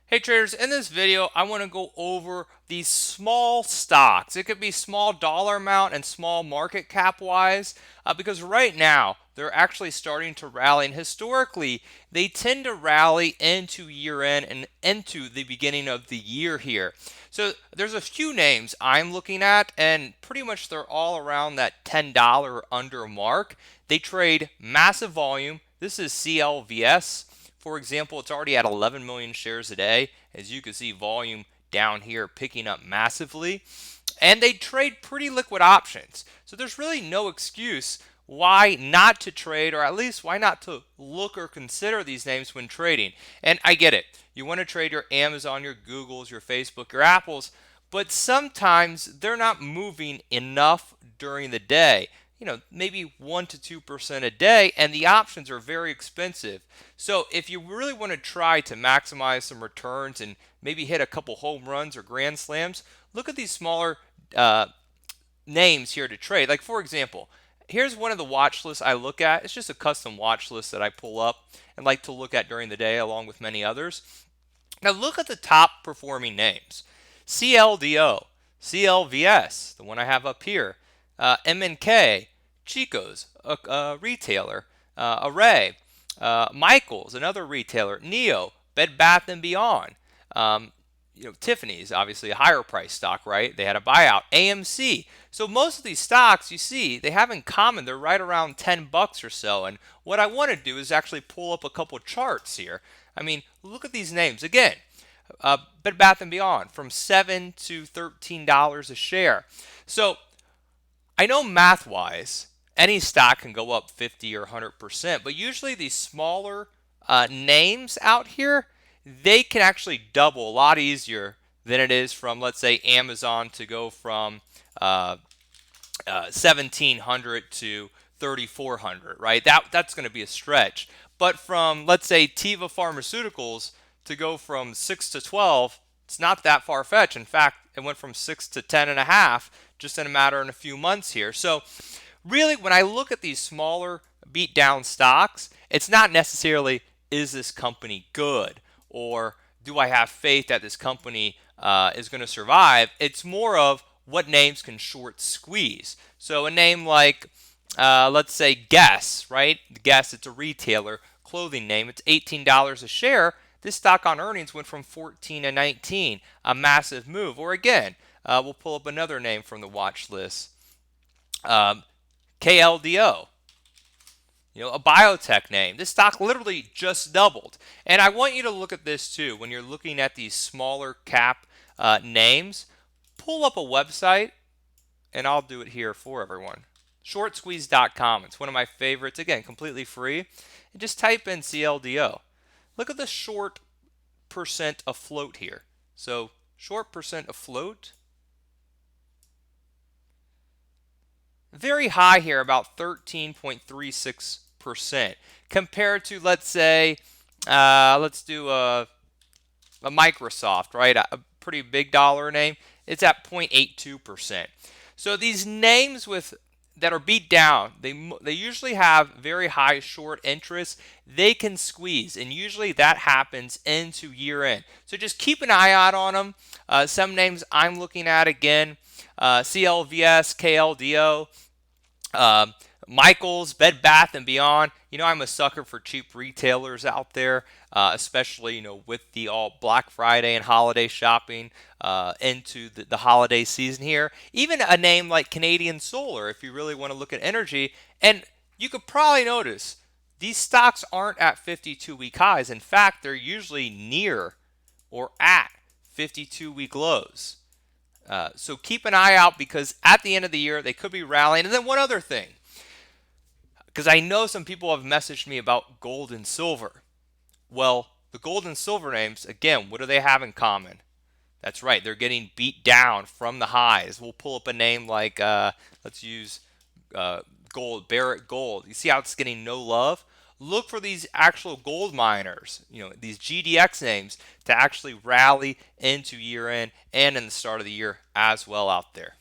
Hey traders, in this video, I want to go over these small stocks. It could be small dollar amount and small market cap wise, because right now they're actually starting to rally. And historically, they tend to rally into year end and into the beginning of the year here. So there's a few names I'm looking at, and pretty much they're all around that $10 or under mark. They trade massive volume. This is CLVS. For example, it's already at 11 million shares a day. As you can see, volume down here picking up massively. And they trade pretty liquid options. So there's really no excuse why not to trade, or at least why not to look or consider these names when trading. And I get it. You want to trade your Amazon, your Googles, your Facebook, your Apples, but sometimes they're not moving enough during the day. Maybe 1 to 2% a day, and the options are very expensive. So if you really want to try to maximize some returns and maybe hit a couple home runs or grand slams, look at these smaller names here to trade. Like, for example, here's one of the watch lists I look at. It's just a custom watch list that I pull up and like to look at during the day along with many others. Now look at the top performing names. CLDO, CLVS, the one I have up here, MNK, Chico's, a retailer, Array, Michaels, another retailer, Neo, Bed Bath and Beyond, Tiffany's, obviously a higher price stock, right? They had a buyout. AMC. So most of these stocks you see, they have in common, they're right around 10 bucks or so. And what I want to do is actually pull up a couple charts here. I mean, look at these names again. Bed Bath and Beyond from $7 to $13 a share. So I know math-wise, any stock can go up 50 or 100%, but usually these smaller names out here, they can actually double a lot easier than it is from, let's say, Amazon to go from 1,700 to 3,400, right? That's going to be a stretch. But from, let's say, Teva Pharmaceuticals to go from 6 to 12, it's not that far fetched. In fact, it went from 6 to 10 and a half just in a matter of a few months here. So really, when I look at these smaller beat down stocks, it's not necessarily, is this company good, or do I have faith that this company is going to survive? It's more of what names can short squeeze. So a name like, let's say, Guess, right? Guess, it's a retailer, clothing name. It's $18 a share. This stock on earnings went from 14 to 19, a massive move. Or again, we'll pull up another name from the watch list, KLDO, a biotech name. This stock literally just doubled. And I want you to look at this too. When you're looking at these smaller cap names, pull up a website, and I'll do it here for everyone. Shortsqueeze.com. It's one of my favorites. Again, completely free. And just type in CLDO. Look at the short percent afloat here. So short percent afloat, very high here, about 13.36%, compared to, let's say, let's do a Microsoft, right? A pretty big dollar name. It's at 0.82%. So these names that are beat down, they usually have very high short interest. They can squeeze, and usually that happens into year end. So just keep an eye out on them. Some names I'm looking at, again, CLVS, KLDO, Michaels, Bed Bath and Beyond. I'm a sucker for cheap retailers out there, especially with the all Black Friday and holiday shopping into the holiday season here. Even a name like Canadian Solar, if you really want to look at energy. And you could probably notice these stocks aren't at 52-week highs. In fact, they're usually near or at 52-week lows. So keep an eye out, because at the end of the year, they could be rallying. And then one other thing, because I know some people have messaged me about gold and silver. Well, the gold and silver names, again, what do they have in common? That's right, they're getting beat down from the highs. We'll pull up a name like, let's use gold, Barrett Gold. You see how it's getting no love? Look for these actual gold miners, these GDX names, to actually rally into year end and in the start of the year as well out there.